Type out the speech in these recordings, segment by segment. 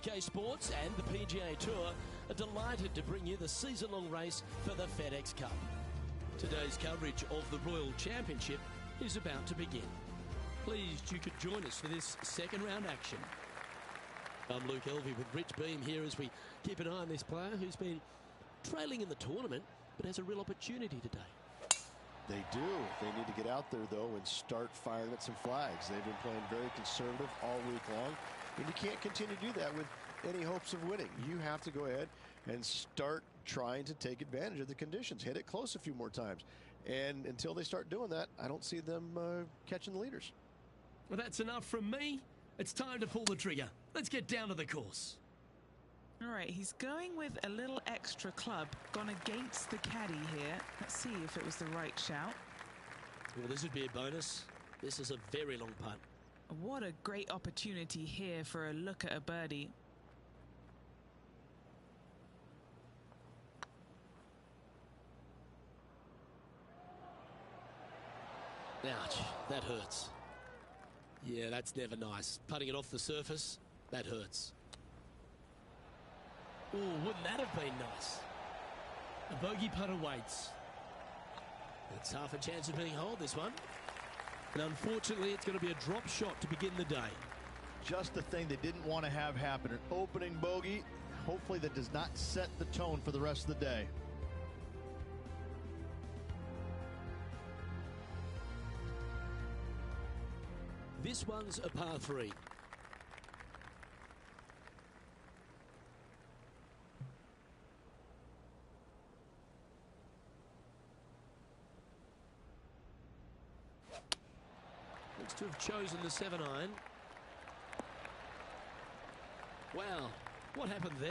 UK Sports and the PGA Tour are delighted to bring you the season-long race for the FedEx Cup. Today's coverage of the Royal Championship is about to begin. Pleased you could join us for this second round action. I'm Luke Elvey with Rich Beam here as we keep an eye on this player who's been trailing in the tournament but has a real opportunity today. They do. They need to get out there, though, and start firing at some flags. They've been playing very conservative all week long, and you can't continue to do that with any hopes of winning. You have to go ahead and start trying to take advantage of the conditions. Hit it close a few more times. And until they start doing that, I don't see them catching the leaders. Well, that's enough from me. It's time to pull the trigger. Let's get down to the course. All right, he's going with a little extra club, gone against the caddy here. Let's see if it was the right shout. Well, this would be a bonus. This is a very long putt. What a great opportunity here for a look at a birdie. Ouch, that hurts. Yeah, that's never nice. Putting it off the surface, that hurts. Oh, wouldn't that have been nice? A bogey putt awaits. It's half a chance of being holed, this one. And unfortunately, it's going to be a drop shot to begin the day. Just the thing they didn't want to have happen. An opening bogey. Hopefully that does not set the tone for the rest of the day. This one's a par 3. Looks to have chosen the 7-iron. Wow, what happened there?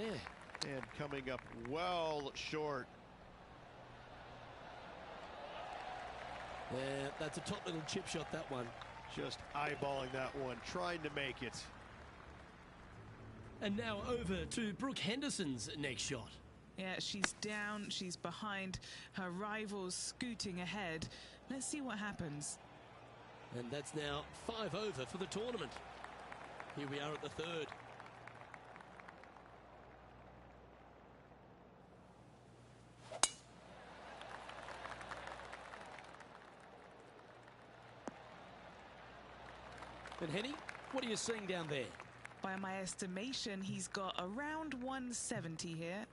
And coming up well short. Yeah, that's a top little chip shot, that one. Just eyeballing that one, trying to make it. And now over to Brooke Henderson's next shot. Yeah, she's down, she's behind, her rivals scooting ahead. Let's see what happens. And that's now 5 over for the tournament. Here we are at the third. And Henny, what are you seeing down there? By my estimation, he's got around 170 here.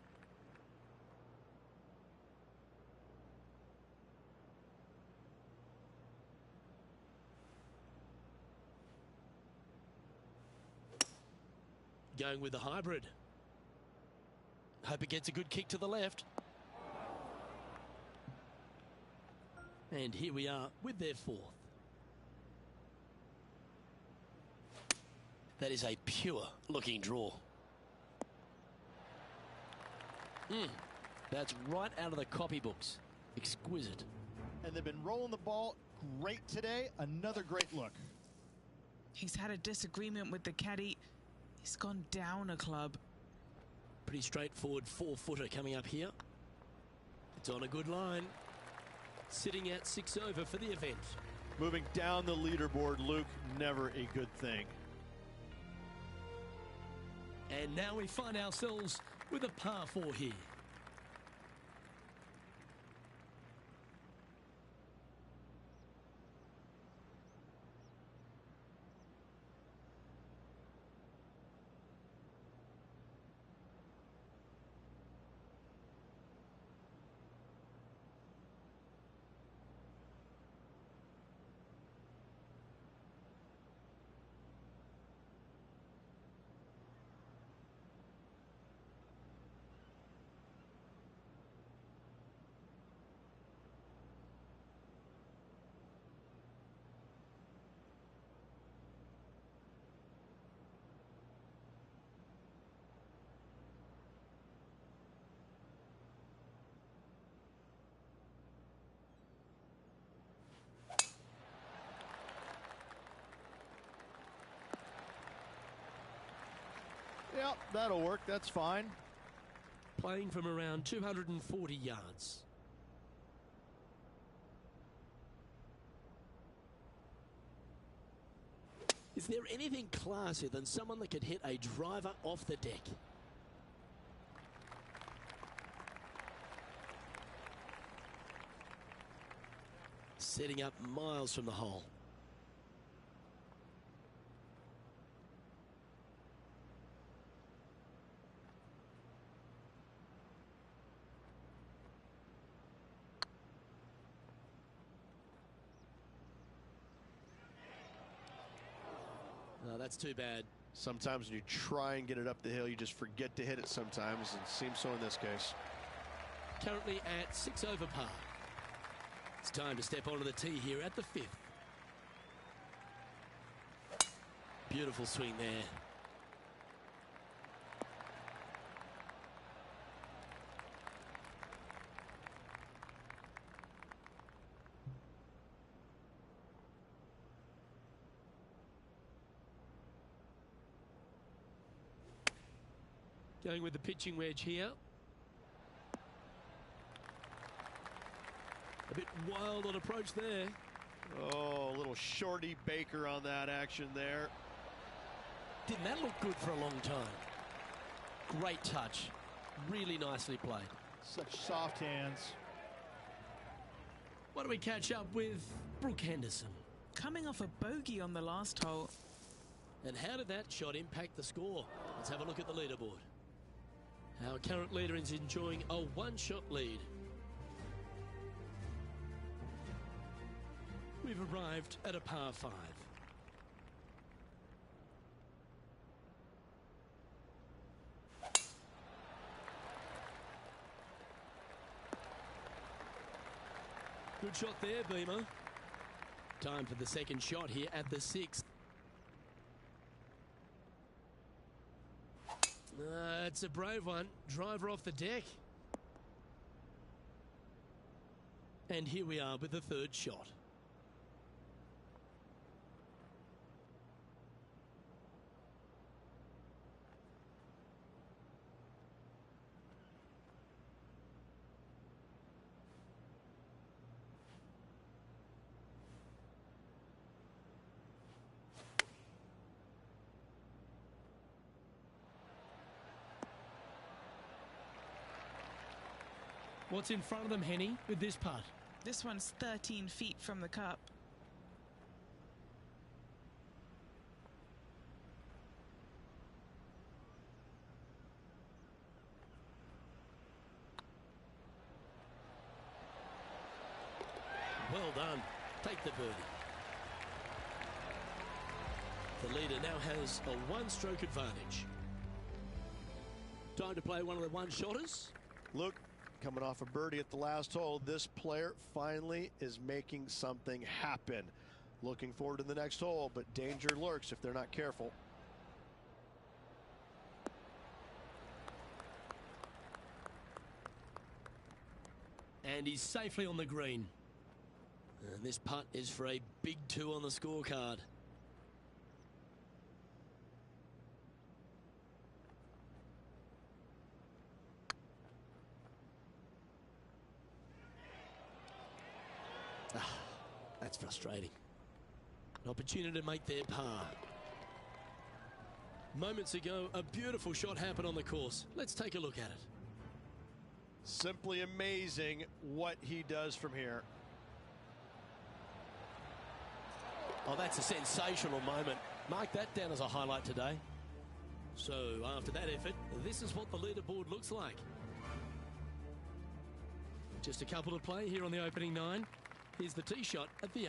Going with the hybrid. Hope it gets a good kick to the left. And here we are with their fourth. That is a pure looking draw. That's right out of the copybooks. Exquisite. And they've been rolling the ball great today. Another great look. He's had a disagreement with the caddy. He's gone down a club. Pretty straightforward 4-footer coming up here. It's on a good line. Sitting at 6 over for the event. Moving down the leaderboard, Luke, never a good thing. And now we find ourselves with a par 4 here. Well, that'll work. That's fine. Playing from around 240 yards. Is there anything classier than someone that could hit a driver off the deck? Setting up miles from the hole. No, that's too bad. Sometimes when you try and get it up the hill, you just forget to hit it sometimes, and it seems so in this case. Currently at 6 over par. It's time to step onto the tee here at the 5th. Beautiful swing there. Going with the pitching wedge here. A bit wild on approach there. Oh, a little shorty Baker on that action there. Didn't that look good for a long time? Great touch. Really nicely played. Such soft hands. Why don't we catch up with Brooke Henderson? Coming off a bogey on the last hole. And how did that shot impact the score? Let's have a look at the leaderboard. Our current leader is enjoying a one-shot lead. We've arrived at a par 5. Good shot there, Beamer. Time for the second shot here at the 6th. It's a brave one. Driver off the deck. And here we are with the third shot. What's in front of them, Henny, with this putt? This one's 13 feet from the cup. Well done. Take the birdie. The leader now has a one-stroke advantage. Time to play one of the one-shotters. Look, coming off a birdie at the last hole, this player finally is making something happen. Looking forward to the next hole, but danger lurks if they're not careful. And he's safely on the green. And this putt is for a big 2 on the scorecard. That's frustrating. An opportunity to make their par. Moments ago, a beautiful shot happened on the course. Let's take a look at it. Simply amazing what he does from here. Oh, that's a sensational moment. Mark that down as a highlight today. So, after that effort, this is what the leaderboard looks like. Just a couple to play here on the opening 9. Here's the tee shot at the 8th.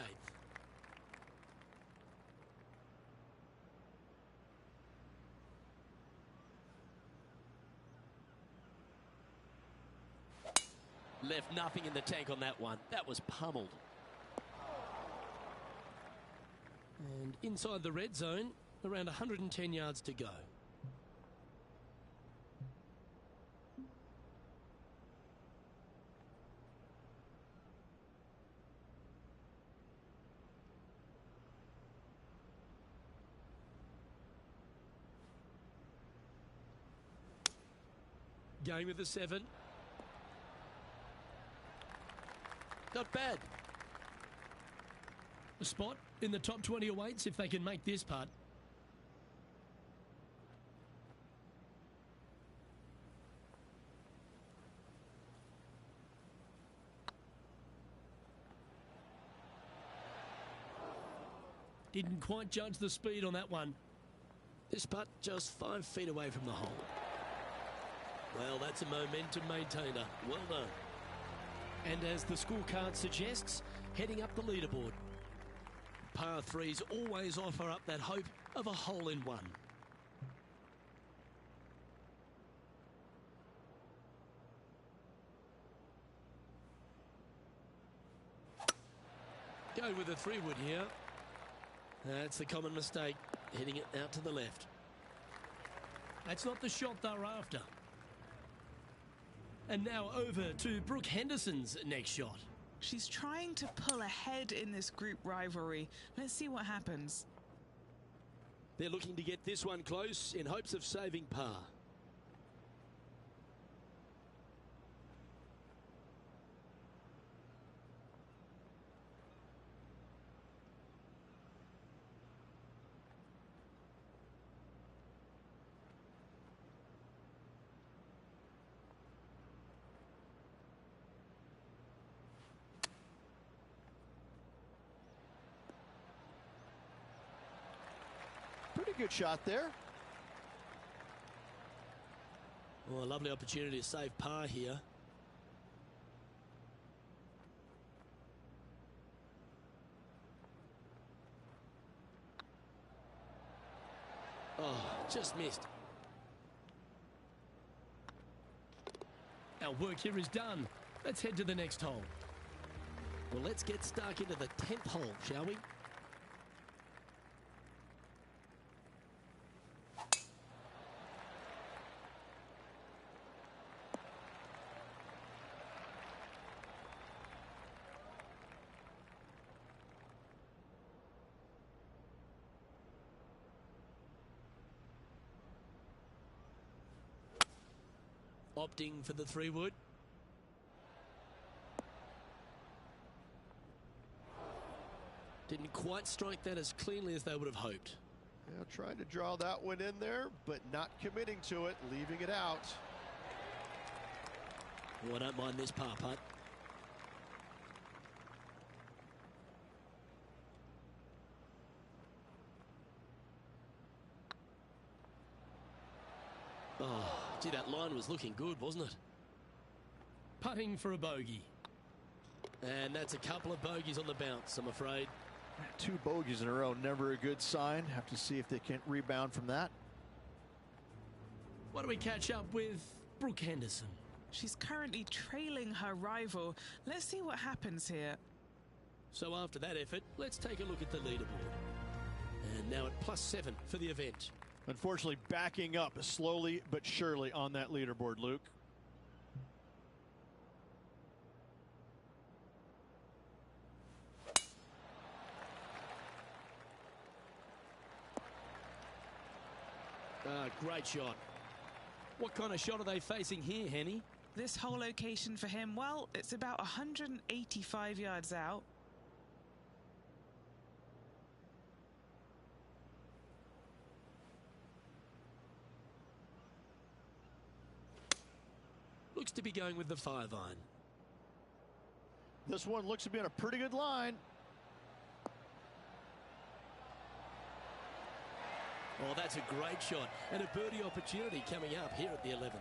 Left nothing in the tank on that one. That was pummeled. And inside the red zone, around 110 yards to go. Going with the 7. Not bad. A spot in the top 20 awaits if they can make this putt. Didn't quite judge the speed on that one. This putt just 5 feet away from the hole. Well, that's a momentum maintainer. Well done. And as the scorecard suggests, heading up the leaderboard. Par 3s always offer up that hope of a hole-in-one. Go with the 3-wood here. That's the common mistake, hitting it out to the left. That's not the shot they're after. And now over to Brooke Henderson's next shot. She's trying to pull ahead in this group rivalry. Let's see what happens. They're looking to get this one close in hopes of saving par. Pretty good shot there. Well, a lovely opportunity to save par here. Oh, just missed. Our work here is done. Let's head to the next hole. Well, let's get stuck into the 10th hole, shall we? Opting for the 3-wood. Didn't quite strike that as cleanly as they would have hoped. Yeah, trying to draw that one in there, but not committing to it, leaving it out. Oh, I don't mind this par putt. Oh, gee, that line was looking good, wasn't it? Putting for a bogey. And that's a couple of bogeys on the bounce, I'm afraid. 2 bogeys in a row, never a good sign. Have to see if they can rebound from that. Why don't we catch up with Brooke Henderson? She's currently trailing her rival. Let's see what happens here. So after that effort, let's take a look at the leaderboard. And now at +7 for the event. Unfortunately, backing up slowly but surely on that leaderboard, Luke. Great shot. What kind of shot are they facing here, Henny? This whole location for him, well, it's about 185 yards out. Looks to be going with the 5-iron. This one looks to be on a pretty good line. Oh, that's a great shot. And a birdie opportunity coming up here at the 11th.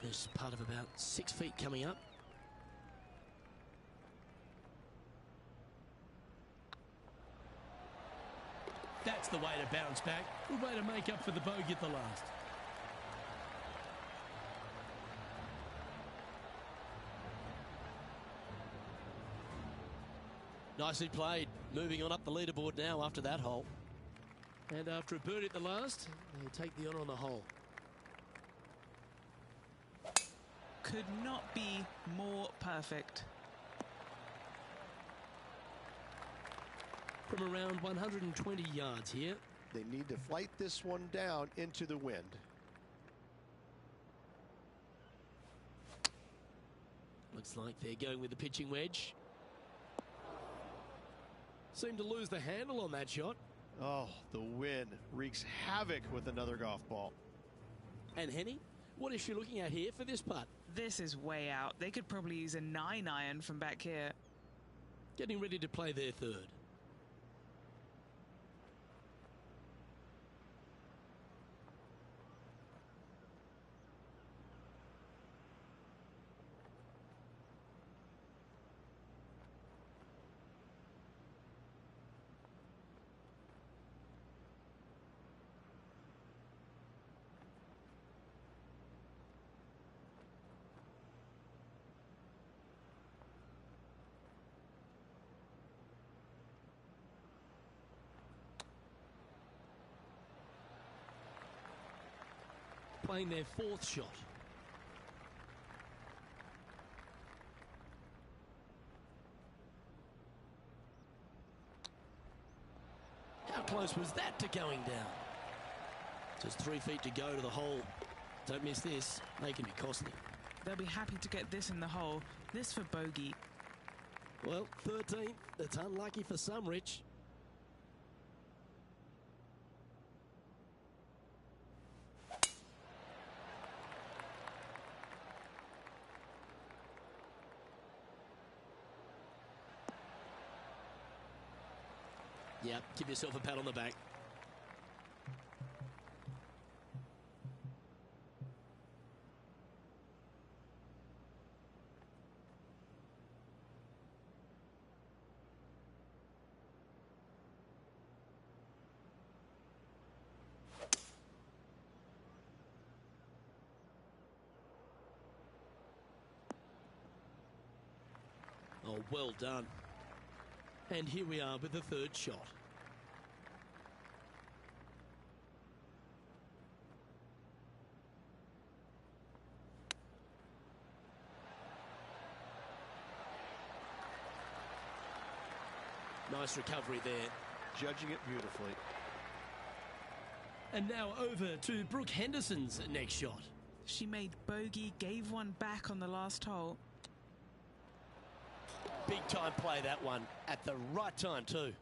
There's part of about 6 feet coming up. That's the way to bounce back. Good way to make up for the bogey at the last. Nicely played. Moving on up the leaderboard now after that hole. And after a birdie at the last, they take the honour on the hole. Could not be more perfect. From around 120 yards here. They need to flight this one down into the wind. Looks like they're going with the pitching wedge. Seemed to lose the handle on that shot. Oh, the wind wreaks havoc with another golf ball. And Henny, what is she looking at here for this putt? This is way out. They could probably use a 9-iron from back here. Getting ready to play their third. Playing their fourth shot. How close was that to going down? Just 3 feet to go to the hole. Don't miss this. They can be costly. They'll be happy to get this in the hole. This for bogey. Well, 13th. That's unlucky for some, Rich. Yeah, give yourself a pat on the back. Oh, well done. And here we are with the third shot. Nice recovery there. Judging it beautifully. And now over to Brooke Henderson's next shot. She made bogey, gave one back on the last hole. Big time play, that one, at the right time too.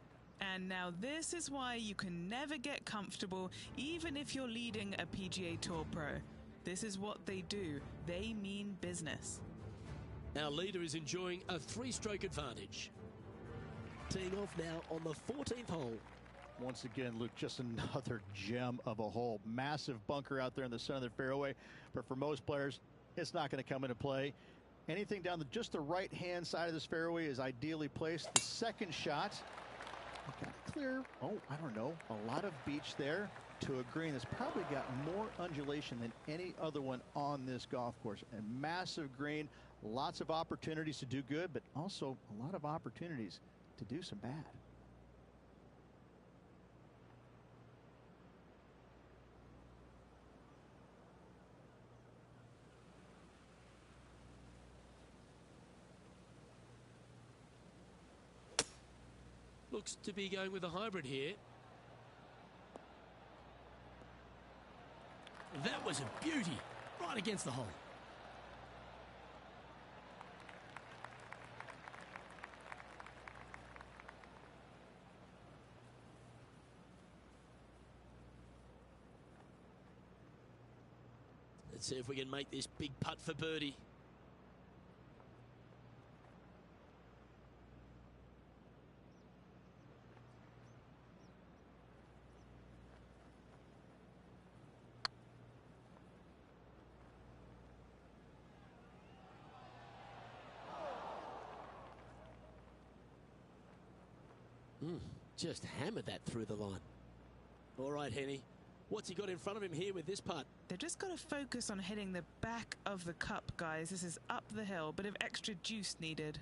And now this is why you can never get comfortable, even if you're leading a PGA Tour pro. This is what they do. They mean business. Our leader is enjoying a 3-stroke advantage. Teeing off now on the 14th hole. Once again, Luke, just another gem of a hole. Massive bunker out there in the center of the fairway. But for most players, it's not going to come into play. Anything down just the right-hand side of this fairway is ideally placed. The second shot, got to clear, I don't know, a lot of beach there to a green that's probably got more undulation than any other one on this golf course. A massive green, lots of opportunities to do good, but also a lot of opportunities to do some bad. Looks to be going with a hybrid here. That was a beauty, right against the hole. Let's see if we can make this big putt for birdie. Just hammered that through the line. All right, Henny. What's he got in front of him here with this putt? They've just got to focus on hitting the back of the cup, guys. This is up the hill. Bit of extra juice needed.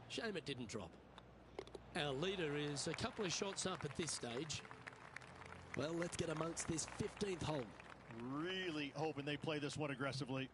Shame it didn't drop. Our leader is a couple of shots up at this stage. Well, let's get amongst this 15th hole. Really hoping they play this one aggressively.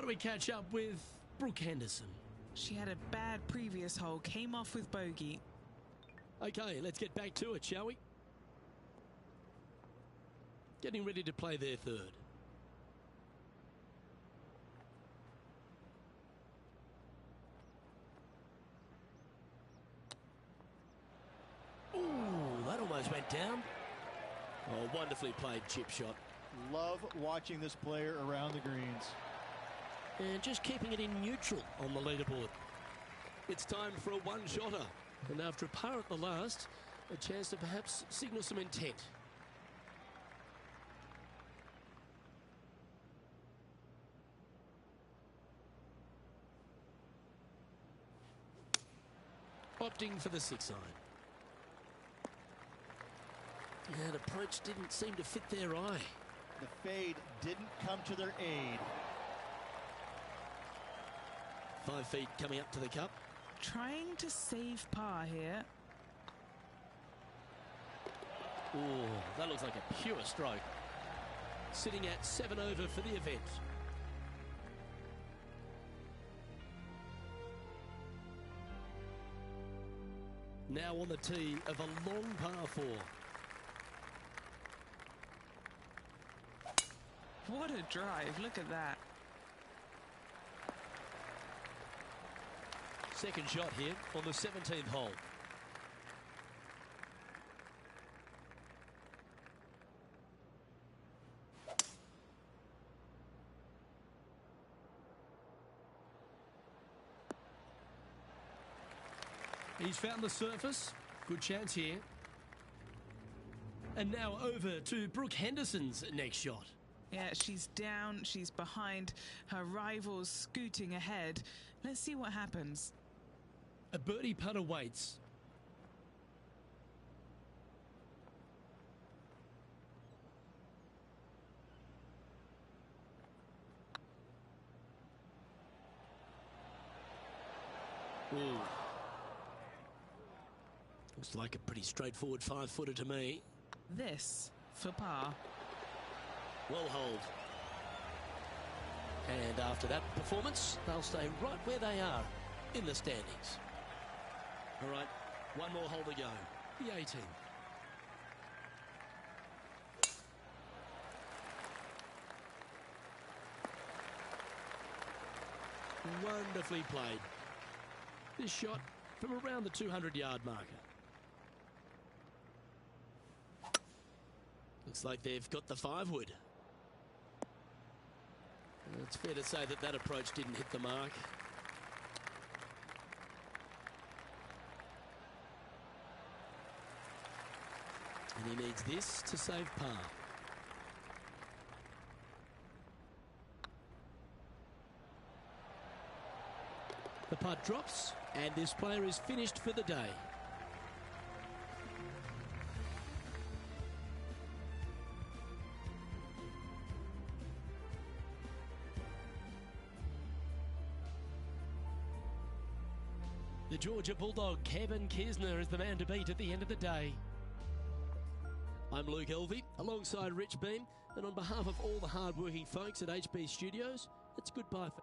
Why don't we catch up with Brooke Henderson? She had a bad previous hole, came off with bogey. Okay, let's get back to it, shall we? Getting ready to play their third. Ooh, that almost went down. Oh, wonderfully played chip shot. Love watching this player around the greens. And just keeping it in neutral on the leaderboard. It's time for a one-shotter. And after a par at the last, a chance to perhaps signal some intent. Opting for the 6-iron. And approach didn't seem to fit their eye. The fade didn't come to their aid. 5 feet coming up to the cup. Trying to save par here. Oh, that looks like a pure stroke. Sitting at 7 over for the event. Now on the tee of a long par 4. What a drive, look at that. Second shot here on the 17th hole. He's found the surface. Good chance here. And now over to Brooke Henderson's next shot. Yeah, she's down, she's behind, her rival's scooting ahead. Let's see what happens. A birdie putt awaits. Ooh. Looks like a pretty straightforward 5-footer to me. This for par. Well hold. And after that performance, they'll stay right where they are in the standings. All right, one more hole to go. The 18. Wonderfully played. This shot from around the 200-yard marker. Looks like they've got the 5-wood. It's fair to say that that approach didn't hit the mark. And he needs this to save par. The putt drops, and this player is finished for the day. The Georgia Bulldog, Kevin Kisner, is the man to beat at the end of the day. I'm Luke Elvey, alongside Rich Beam, and on behalf of all the hard-working folks at HB Studios, it's goodbye for...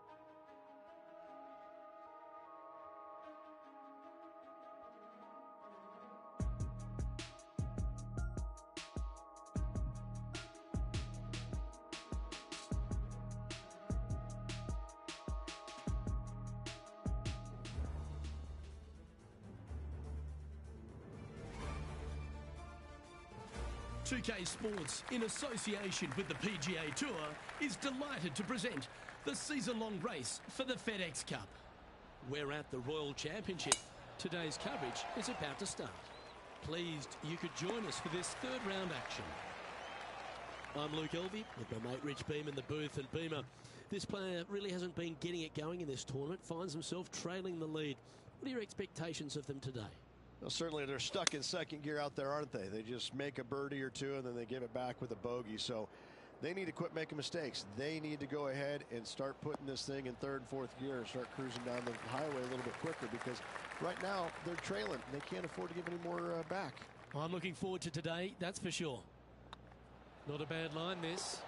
.2K Sports, in association with the PGA Tour, is delighted to present the season-long race for the FedEx Cup. We're at the Royal Championship. Today's coverage is about to start. Pleased you could join us for this third round action. I'm Luke Elvey with my mate Rich Beam in the booth. And Beamer, this player really hasn't been getting it going in this tournament, finds himself trailing the lead. What are your expectations of them today? Well, certainly they're stuck in second gear out there, aren't they? They just make a birdie or two and then they give it back with a bogey. So they need to quit making mistakes. They need to go ahead and start putting this thing in third and fourth gear and start cruising down the highway a little bit quicker, because right now they're trailing. They can't afford to give any more back. Well, I'm looking forward to today, that's for sure. Not a bad line, this.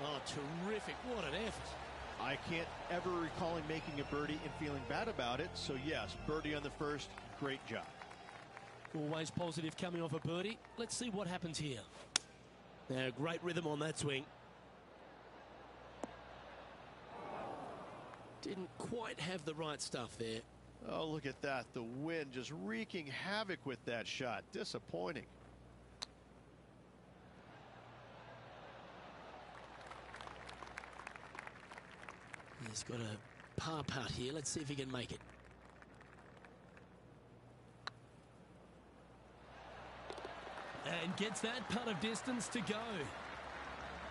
Oh, terrific. What an effort. I can't ever recall him making a birdie and feeling bad about it. So yes, birdie on the first, great job. Always positive coming off a birdie. Let's see what happens here. Now, great rhythm on that swing. Didn't quite have the right stuff there. Oh, look at that. The wind just wreaking havoc with that shot. Disappointing. He's got a par putt here. Let's see if he can make it. And gets that putt of distance to go.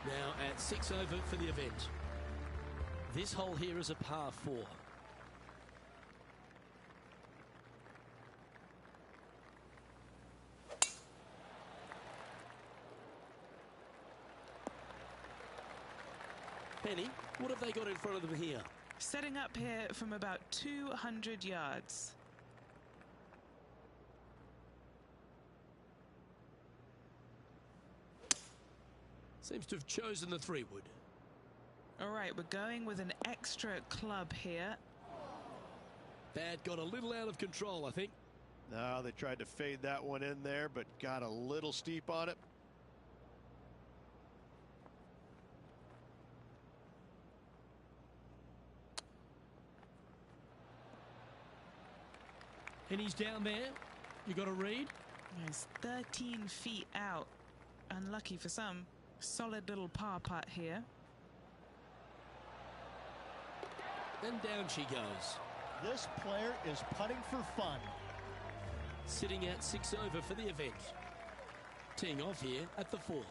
Now at 6 over for the event. This hole here is a par 4. Penny, what have they got in front of them here? Setting up here from about 200 yards. Seems to have chosen the 3-wood. All right, we're going with an extra club here. That got a little out of control, I think. No, they tried to fade that one in there, but got a little steep on it. And he's down there. You got to read. He's 13 feet out. Unlucky for some. Solid little par putt here. Then down she goes. This player is putting for fun. Sitting at 6 over for the event. Teeing off here at the 4th.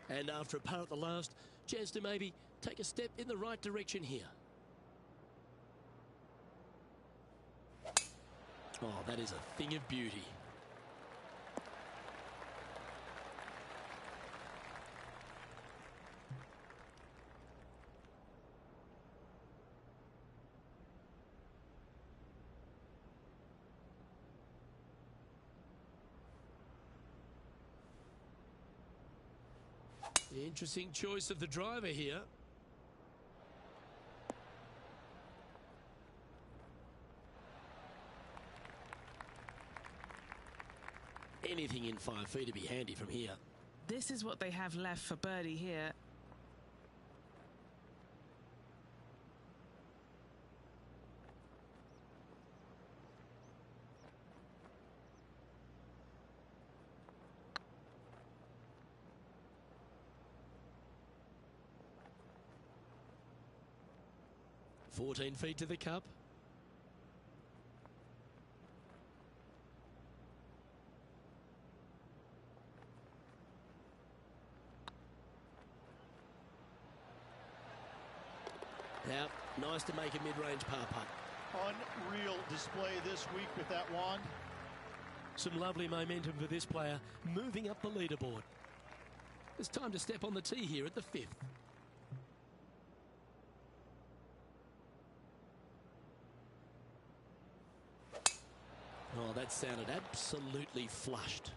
And after a par at the last, chance to maybe take a step in the right direction here. Oh, that is a thing of beauty. Interesting choice of the driver here. Anything in 5 feet to be handy from here. This is what they have left for birdie here. $14 feet to the cup. Now, nice to make a mid-range par putt. Unreal display this week with that wand. Some lovely momentum for this player, moving up the leaderboard. It's time to step on the tee here at the 5th. Oh, that sounded absolutely flushed.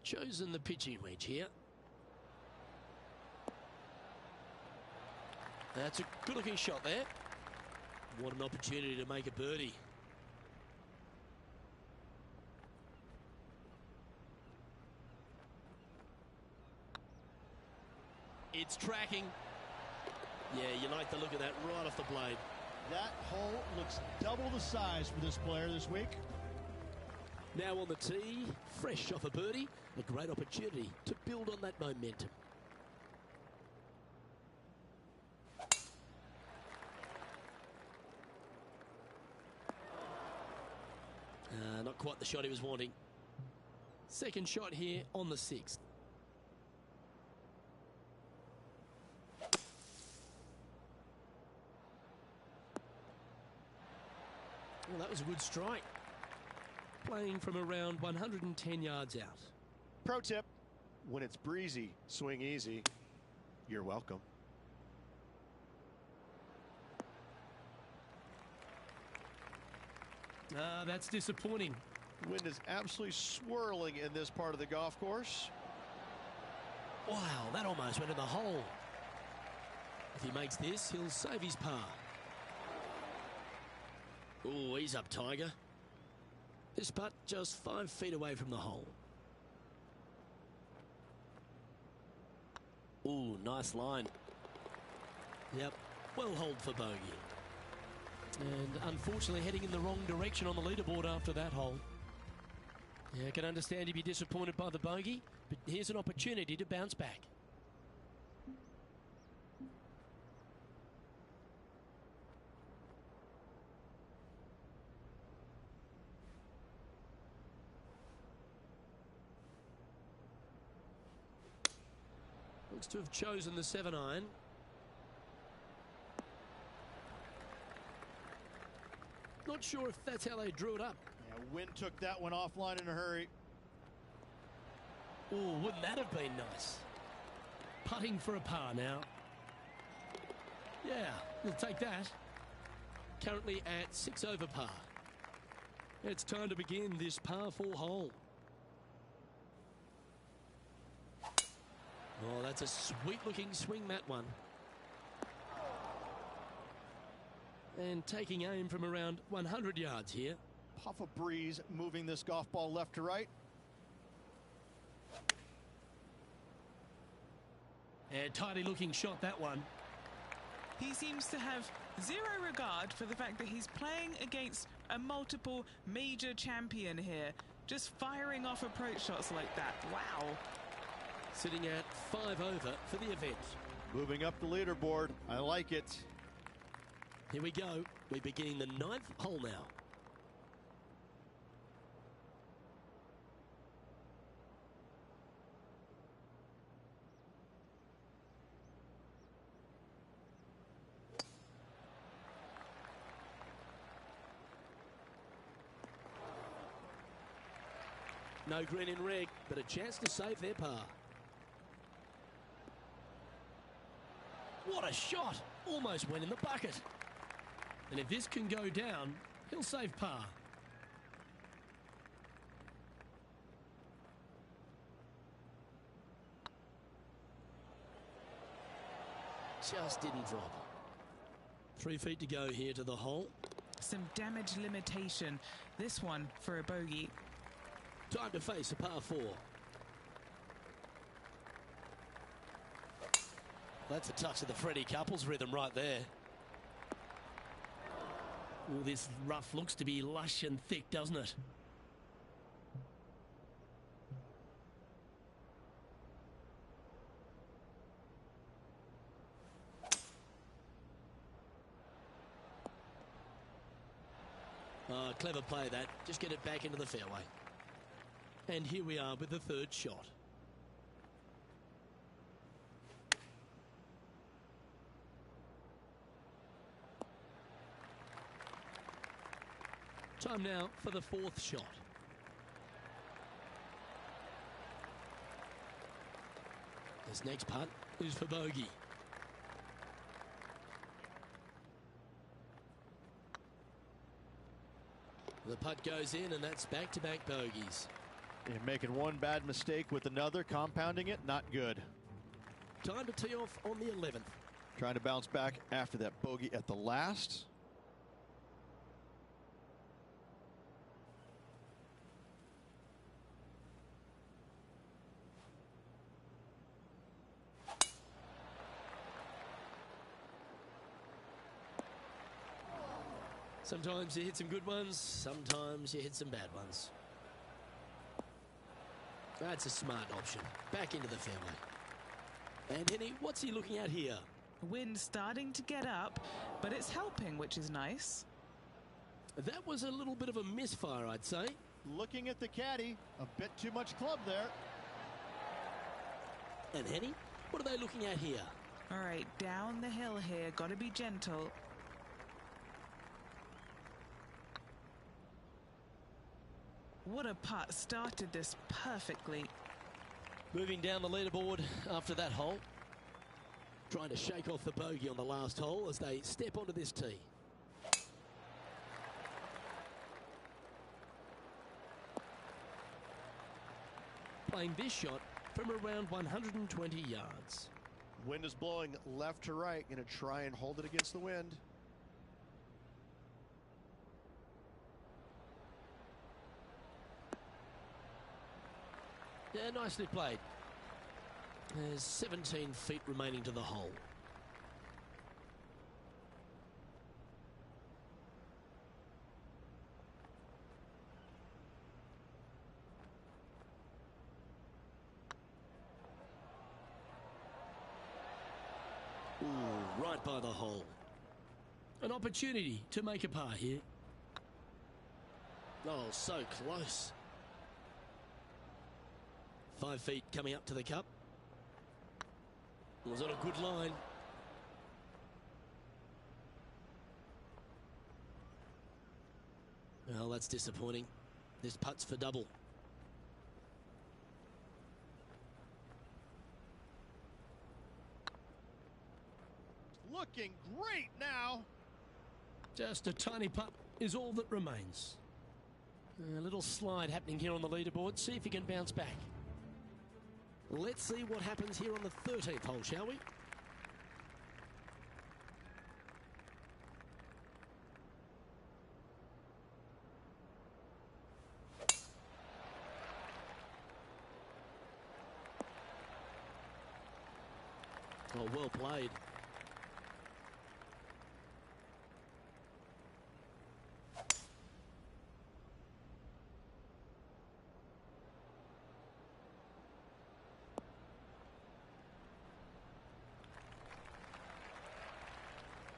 Chosen the pitching wedge here. That's a good-looking shot there. What an opportunity to make a birdie. It's tracking. Yeah, you like the look of that right off the blade. That hole looks double the size for this player this week. Now on the tee, fresh off a birdie, a great opportunity to build on that momentum. Not quite the shot he was wanting. Second shot here on the 6th. Well, that was a good strike. playing from around 110 yards out. Pro tip, when it's breezy, swing easy. You're welcome. That's disappointing. Wind is absolutely swirling in this part of the golf course. Wow, that almost went in the hole. If he makes this, he'll save his par. Oh, he's up, Tiger. This putt just 5 feet away from the hole. Oh, nice line. Yep, well hold for bogey. And unfortunately heading in the wrong direction on the leaderboard after that hole. Yeah, I can understand you'd be disappointed by the bogey, but here's an opportunity to bounce back. Looks to have chosen the 7-iron. Not sure if that's how they drew it up. Yeah, Wind took that one offline in a hurry. Oh, wouldn't that have been nice? Putting for a par now. Yeah, we'll take that. Currently at 6 over par. It's time to begin this par 4 hole. Oh, that's a sweet-looking swing, that one. And taking aim from around 100 yards here. Puff of breeze moving this golf ball left to right. And tidy-looking shot, that one. He seems to have zero regard for the fact that he's playing against a multiple major champion here. Just firing off approach shots like that. Wow. Sitting at 5 over for the event. Moving up the leaderboard. I like it. Here we go. We're beginning the 9th hole now. No green in red, but a chance to save their par. What a shot! Almost went in the bucket. And if this can go down, he'll save par. Just didn't drop. 3 feet to go here to the hole. Some damage limitation. This one for a bogey. Time to face a par 4. That's a touch of the Freddie Couples rhythm right there. Well, this rough looks to be lush and thick, doesn't it? Oh, clever play that. Just get it back into the fairway. And here we are with the 3rd shot. Time now for the 4th shot. This next putt is for bogey. The putt goes in, and that's back-to-back bogeys. You're making one bad mistake with another, compounding it, not good. Time to tee off on the 11th. Trying to bounce back after that bogey at the last. Sometimes you hit some good ones, sometimes you hit some bad ones. That's a smart option. Back into the fairway. And Henny, what's he looking at here? Wind starting to get up, but it's helping, which is nice. That was a little bit of a misfire, I'd say. Looking at the caddy, a bit too much club there. And Henny, what are they looking at here? All right, down the hill here, got to be gentle. What a putt. Started this perfectly. Moving down the leaderboard after that hole. Trying to shake off the bogey on the last hole as they step onto this tee. Playing this shot from around 120 yards. Wind is blowing left to right. Going to try and hold it against the wind. Yeah, nicely played. There's 17 feet remaining to the hole. Ooh, right by the hole. An opportunity to make a par here. Oh, so close. 5 feet coming up to the cup. Was on a good line. Well, that's disappointing. This putt's for double. Looking great now. Just a tiny putt is all that remains. A little slide happening here on the leaderboard. See if he can bounce back. Let's see what happens here on the 13th hole, shall we? Oh, well played.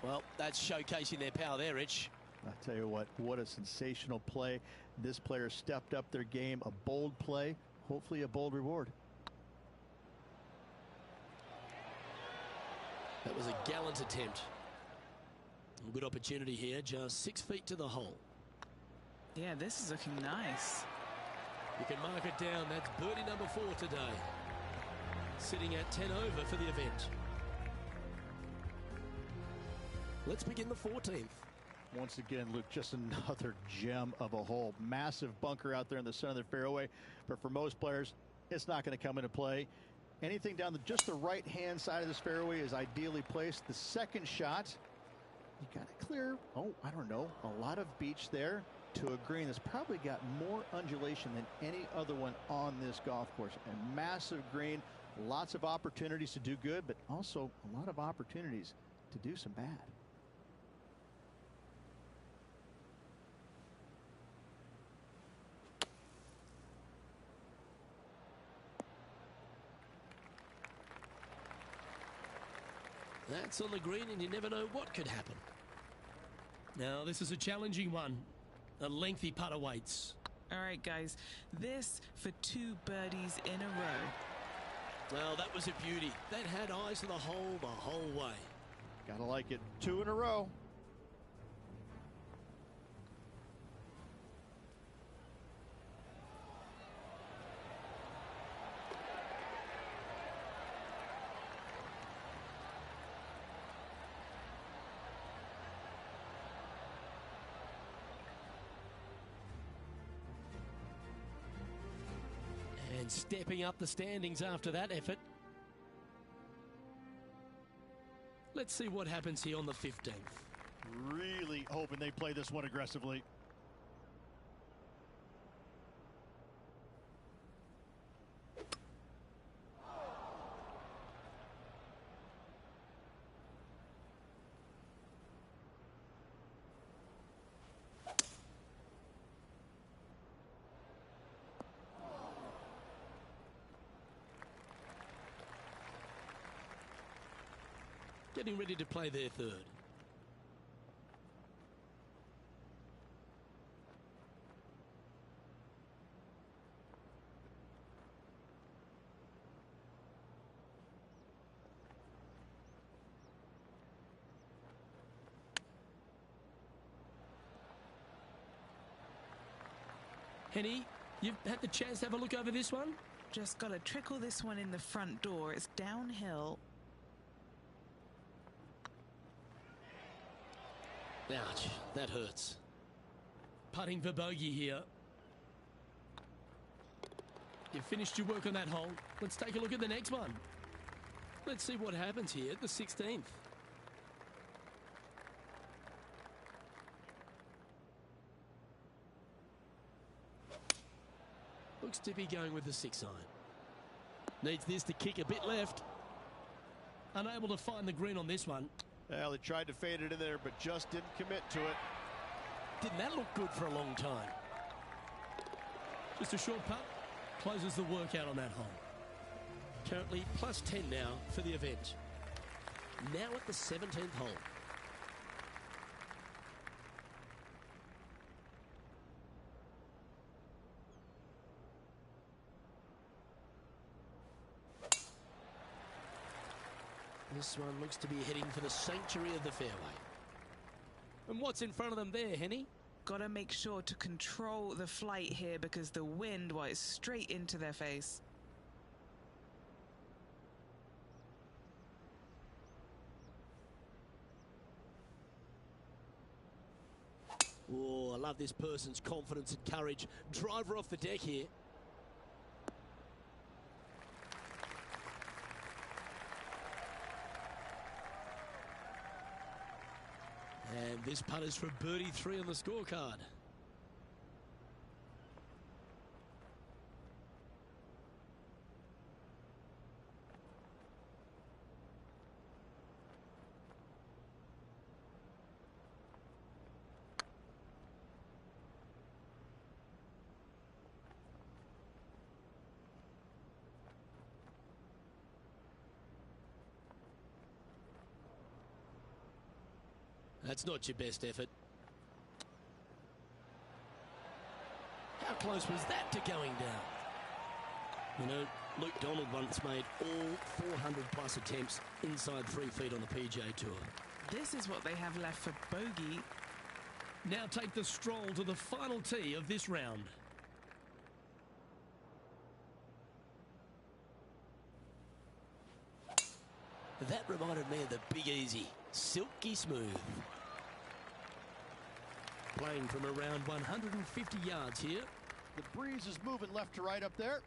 Well, that's showcasing their power there, Rich. I'll tell you what a sensational play. This player stepped up their game. A bold play, hopefully a bold reward. That was a gallant attempt. A good opportunity here, just 6 feet to the hole. Yeah, this is looking nice. You can mark it down. That's birdie number 4 today. Sitting at 10 over for the event. Let's begin the 14th. Once again, Luke, just another gem of a hole. Massive bunker out there in the center of the fairway. But for most players, it's not going to come into play. Anything down just the right-hand side of this fairway is ideally placed. The second shot, you got to clear, I don't know, a lot of beach there to a green that's probably got more undulation than any other one on this golf course. A massive green, lots of opportunities to do good, but also a lot of opportunities to do some bad. That's on the green, and you never know what could happen. Now, this is a challenging one. A lengthy putt awaits. All right, guys. This for 2 birdies in a row. Well, that was a beauty. That had eyes to the whole way. Gotta like it. 2 in a row. And stepping up the standings after that effort. Let's see what happens here on the 15th. Really hoping they play this one aggressively. Getting ready to play their third. Henny You've had the chance to have a look over this one? Just got to trickle this one in the front door. It's downhill. Ouch, that hurts. Putting for bogey here. You've finished your work on that hole. Let's take a look at the next one. Let's see what happens here at the 16th. Looks to be going with the 6 iron. Needs this to kick a bit left. Unable to find the green on this one. Well, he tried to fade it in there, but just didn't commit to it. Didn't that look good for a long time? Just a short putt. Closes the work out on that hole. Currently plus 10 now for the event. Now at the 17th hole. This one looks to be heading for the sanctuary of the fairway. And what's in front of them there, Henny? Got to make sure to control the flight here because the wind, well, is straight into their face. Oh, I love this person's confidence and courage. Driver off the deck here. And this putt is for birdie 3 on the scorecard. That's not your best effort. How close was that to going down? You know, Luke Donald once made all 400 plus attempts inside 3 feet on the PGA Tour. This is what they have left for bogey. Now take the stroll to the final tee of this round. That reminded me of the Big Easy. Silky smooth. Playing from around 150 yards here. The breeze is moving left to right up there.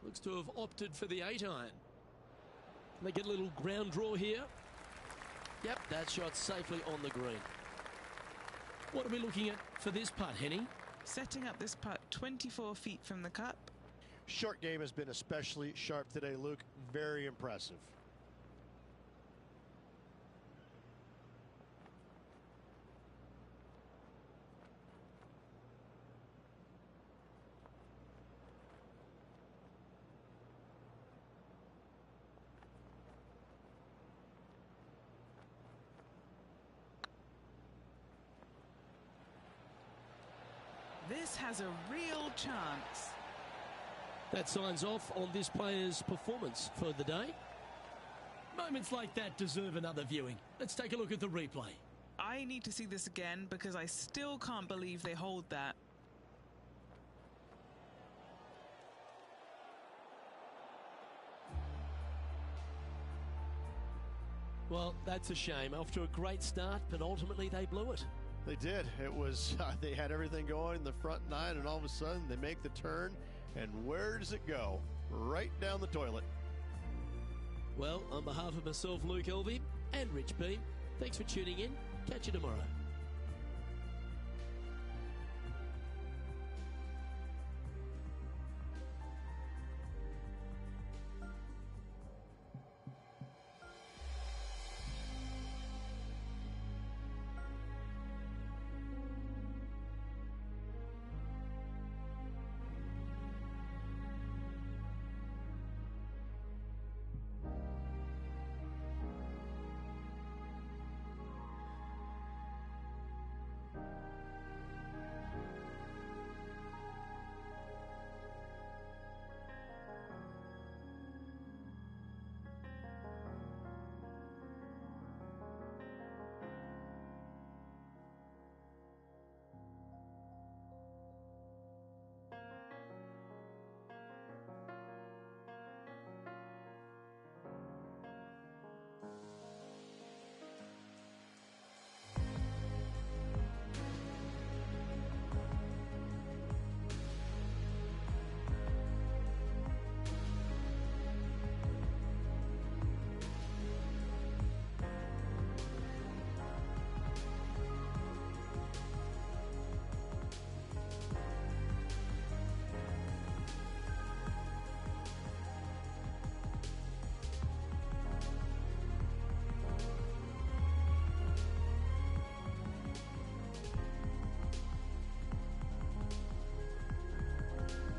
Looks to have opted for the 8 iron. They get a little ground draw here. Yep, that shot safely on the green. What are we looking at for this putt, Henny? Setting up this putt 24 feet from the cup. Short game has been especially sharp today, Luke. Very impressive. This has a real chance. That signs off on this player's performance for the day. Moments like that deserve another viewing. Let's take a look at the replay. I need to see this again because I still can't believe they hold that. Well, that's a shame. Off to a great start, but ultimately they blew it. They did. It was, they had everything going in the front 9, and all of a sudden they make the turn. And where does it go? Right down the toilet. Well, on behalf of myself, Luke Elvey, and Rich B, thanks for tuning in. Catch you tomorrow.